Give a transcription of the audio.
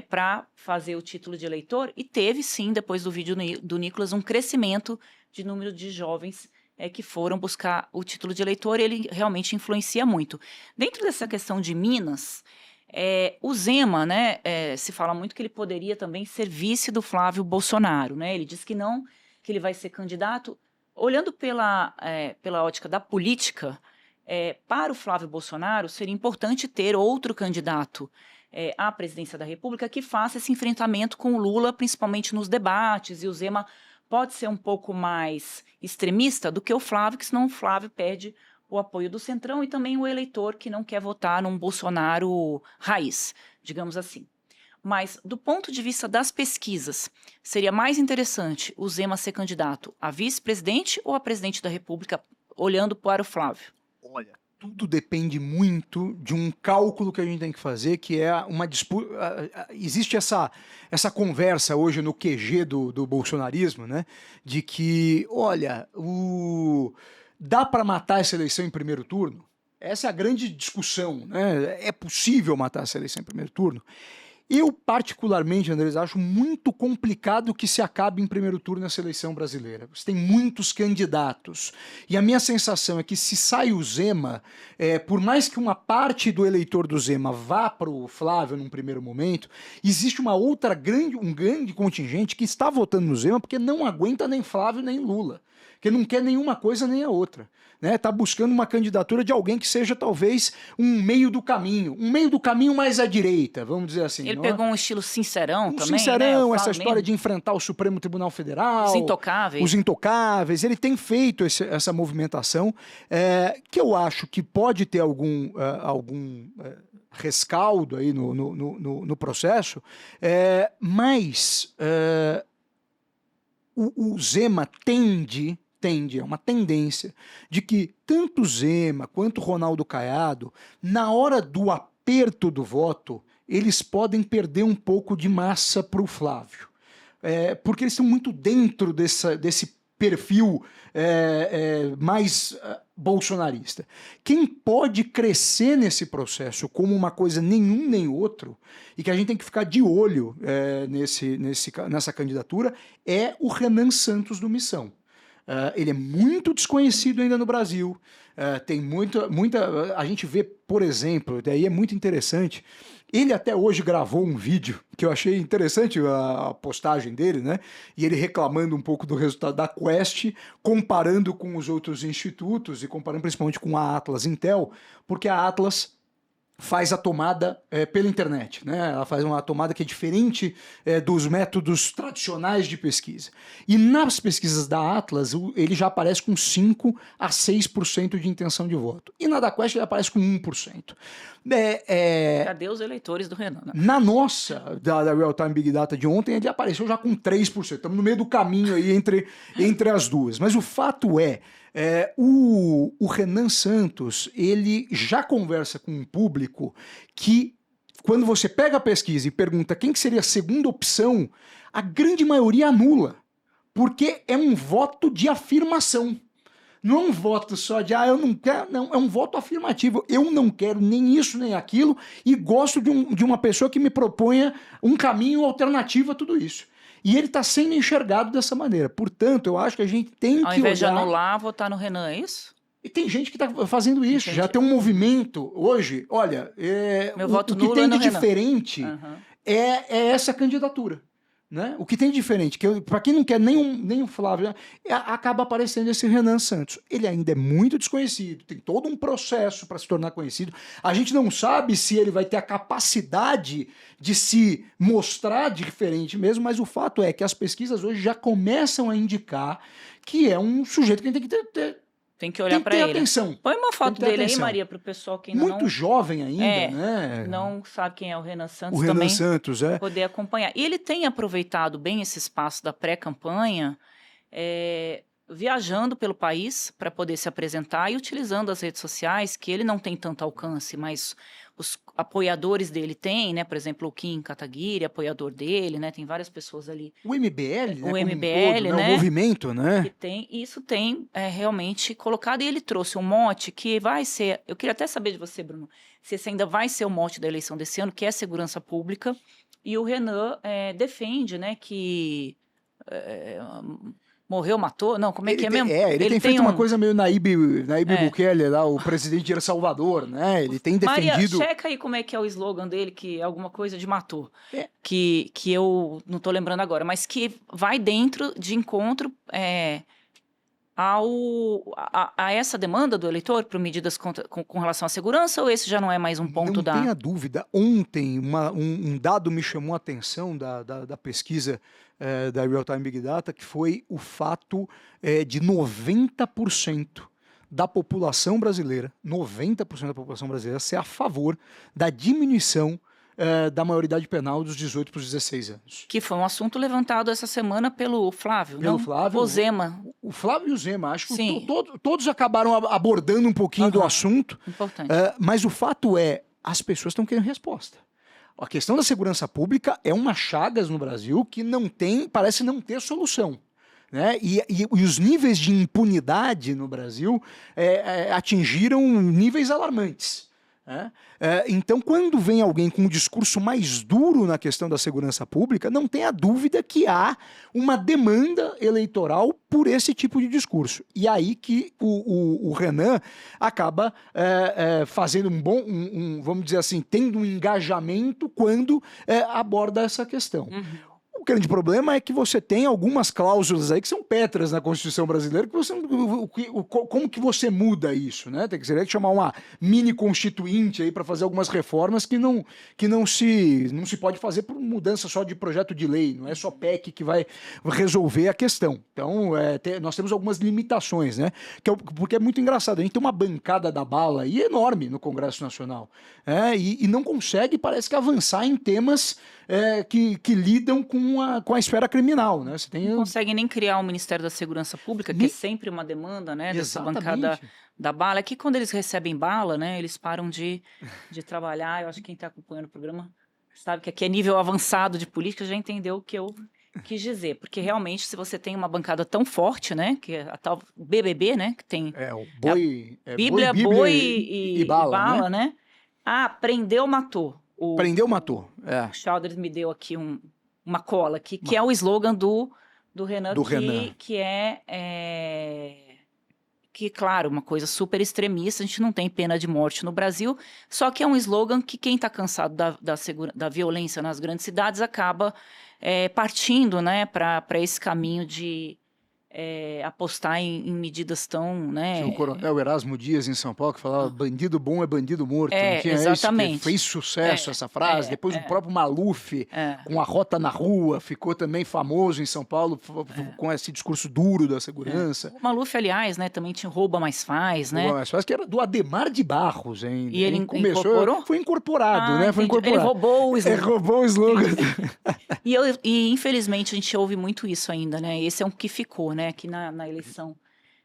para fazer o título de eleitor, e teve sim, depois do vídeo do Nicolas, um crescimento de número de jovens que foram buscar o título de eleitor, e ele realmente influencia muito. Dentro dessa questão de Minas, o Zema, né, se fala muito que ele poderia também ser vice do Flávio Bolsonaro, né? Ele diz que não, que ele vai ser candidato. Olhando pela ótica da política, para o Flávio Bolsonaro seria importante ter outro candidato à presidência da República que faça esse enfrentamento com o Lula, principalmente nos debates, e o Zema pode ser um pouco mais extremista do que o Flávio, que senão o Flávio perde o apoio do Centrão e também o eleitor que não quer votar num Bolsonaro raiz, digamos assim. Mas, do ponto de vista das pesquisas, seria mais interessante o Zema ser candidato a vice-presidente ou a presidente da República, olhando para o Flávio? Olha, tudo depende muito de um cálculo que a gente tem que fazer, que é uma disputa. Existe essa conversa hoje no QG do bolsonarismo, né? De que, olha, dá para matar essa eleição em primeiro turno? Essa é a grande discussão, né? É possível matar essa eleição em primeiro turno? Eu, particularmente, Andrés, acho muito complicado que se acabe em primeiro turno essa eleição brasileira. Você tem muitos candidatos. E a minha sensação é que se sai o Zema, por mais que uma parte do eleitor do Zema vá para o Flávio num primeiro momento, existe um grande contingente que está votando no Zema porque não aguenta nem Flávio nem Lula. Que não quer nenhuma coisa nem a outra. Está buscando uma candidatura de alguém que seja talvez um meio do caminho mais à direita, vamos dizer assim. Ele pegou um estilo sincerão também, sincerão, né? essa história de enfrentar o Supremo Tribunal Federal. Os intocáveis. Ele tem feito essa movimentação, que eu acho que pode ter algum rescaldo aí no processo, mas o Zema tende, é uma tendência, de que tanto Zema quanto Ronaldo Caiado, na hora do aperto do voto, eles podem perder um pouco de massa para o Flávio. Porque eles estão muito dentro desse perfil mais bolsonarista. Quem pode crescer nesse processo como uma coisa nenhum nem outro, e que a gente tem que ficar de olho nessa candidatura, é o Renan Santos do Missão. Ele é muito desconhecido ainda no Brasil. Tem muita. A gente vê, por exemplo, daí é muito interessante. Ele até hoje gravou um vídeo que eu achei interessante a postagem dele, né? E ele reclamando um pouco do resultado da Quest, comparando com os outros institutos e comparando principalmente com a Atlas Intel, porque a Atlas faz a tomada pela internet, né? Ela faz uma tomada que é diferente dos métodos tradicionais de pesquisa. E nas pesquisas da Atlas, ele já aparece com 5 a 6% de intenção de voto. E na da Quest ele aparece com 1%. Cadê os eleitores do Renan? Na nossa, da Real Time Big Data de ontem, ele apareceu já com 3%. Estamos no meio do caminho aí entre as duas. Mas o fato o Renan Santos, ele já conversa com um público que, quando você pega a pesquisa e pergunta quem que seria a segunda opção, a grande maioria anula, porque é um voto de afirmação. Não é um voto só de, eu não quero, não, é um voto afirmativo. Eu não quero nem isso nem aquilo e gosto de uma pessoa que me proponha um caminho alternativo a tudo isso. E ele está sendo enxergado dessa maneira. Portanto, eu acho que a gente tem que olhar... Ao invés de anular, votar no Renan, é isso? E tem gente que está fazendo isso. Já tem um movimento hoje. Olha, o que tem de diferente é essa candidatura. Né? O que tem de diferente, que para quem não quer nem o Flávio, acaba aparecendo esse Renan Santos. Ele ainda é muito desconhecido, tem todo um processo para se tornar conhecido. A gente não sabe se ele vai ter a capacidade de se mostrar diferente mesmo, mas o fato é que as pesquisas hoje já começam a indicar que é um sujeito que a gente tem que ter. Tem que olhar para ele. Atenção. Põe uma foto dele aí, Maria, para o pessoal que muito não... jovem ainda, né? Não sabe quem é o Renan Santos. O Renan Santos, poder acompanhar. E ele tem aproveitado bem esse espaço da pré-campanha, viajando pelo país para poder se apresentar e utilizando as redes sociais, que ele não tem tanto alcance, mas os apoiadores dele têm, né? Por exemplo, o Kim Kataguiri, apoiador dele, né? Tem várias pessoas ali. O MBL, né? O MBL, né? O movimento, né? Isso tem realmente colocado, e ele trouxe um mote que vai ser... Eu queria até saber de você, Bruno, se esse ainda vai ser o mote da eleição desse ano, que é a segurança pública. E o Renan defende, né, que morreu, matou, não, como é que é mesmo? Ele tem feito uma coisa meio Nayib Bukele, lá, o presidente de El Salvador, né? Ele tem defendido... Maria, checa aí como é que é o slogan dele, que é alguma coisa de matou, É. que eu não estou lembrando agora, mas que vai dentro de encontro a essa demanda do eleitor por medidas com relação à segurança, ou esse já não é mais um ponto Não tenha dúvida. Ontem, um dado me chamou a atenção da pesquisa da Real Time Big Data, que foi o fato de 90% da população brasileira, 90% da população brasileira ser a favor da diminuição da maioridade penal dos 18 para os 16 anos. Que foi um assunto levantado essa semana pelo Flávio, Pelo Flávio. O Zema. O Flávio e o Zema, acho Sim. que todos acabaram abordando um pouquinho do assunto. Importante. Mas o fato é, as pessoas estão querendo resposta. A questão da segurança pública é uma chagas no Brasil que parece não ter solução. Né? E os níveis de impunidade no Brasil atingiram níveis alarmantes. Então, quando vem alguém com um discurso mais duro na questão da segurança pública, não tenha dúvida que há uma demanda eleitoral por esse tipo de discurso. E aí que o Renan acaba fazendo vamos dizer assim, tendo um engajamento quando aborda essa questão. Uhum. O grande problema é que você tem algumas cláusulas aí que são pétreas na Constituição brasileira, como que você muda isso, né? Teria que chamar uma mini constituinte aí para fazer algumas reformas que não se pode fazer por mudança só de projeto de lei, não é só PEC que vai resolver a questão. Então, nós temos algumas limitações, né? Porque é muito engraçado, a gente tem uma bancada da bala aí enorme no Congresso Nacional, e não consegue, parece que, avançar em temas que lidam com a esfera criminal, né? Você tem... Não consegue nem criar o Ministério da Segurança Pública, que é sempre uma demanda, né, dessa bancada da bala. É que quando eles recebem bala, né, eles param de trabalhar. Eu acho que quem está acompanhando o programa sabe que aqui é nível avançado de política, já entendeu o que eu quis dizer. Porque realmente, se você tem uma bancada tão forte, né, que é a tal BBB, né, que tem... o boi... Bíblia, boi e bala, né? Prendeu, matou. Prendeu, matou. O Childers me deu aqui uma cola, que é o slogan do Renan, que, claro, uma coisa super extremista, a gente não tem pena de morte no Brasil, só que é um slogan que quem está cansado da violência nas grandes cidades acaba partindo, né, para esse caminho de apostar em medidas tão... Né, tinha o coronel Erasmo Dias em São Paulo que falava bandido bom é bandido morto. Não tinha exatamente. Isso que fez sucesso essa frase. Depois o próprio Maluf, com a Rota na Rua, ficou também famoso em São Paulo com esse discurso duro da segurança. O Maluf, aliás, né, também tinha Rouba Mais Faz, né? Rouba Mais Faz, que era do Ademar de Barros ainda. E ele incorporou? Foi incorporado, né? Foi incorporado. Ele roubou o slogan. Roubou o slogan. E infelizmente a gente ouve muito isso ainda, né? Esse é um que ficou, né? Aqui na eleição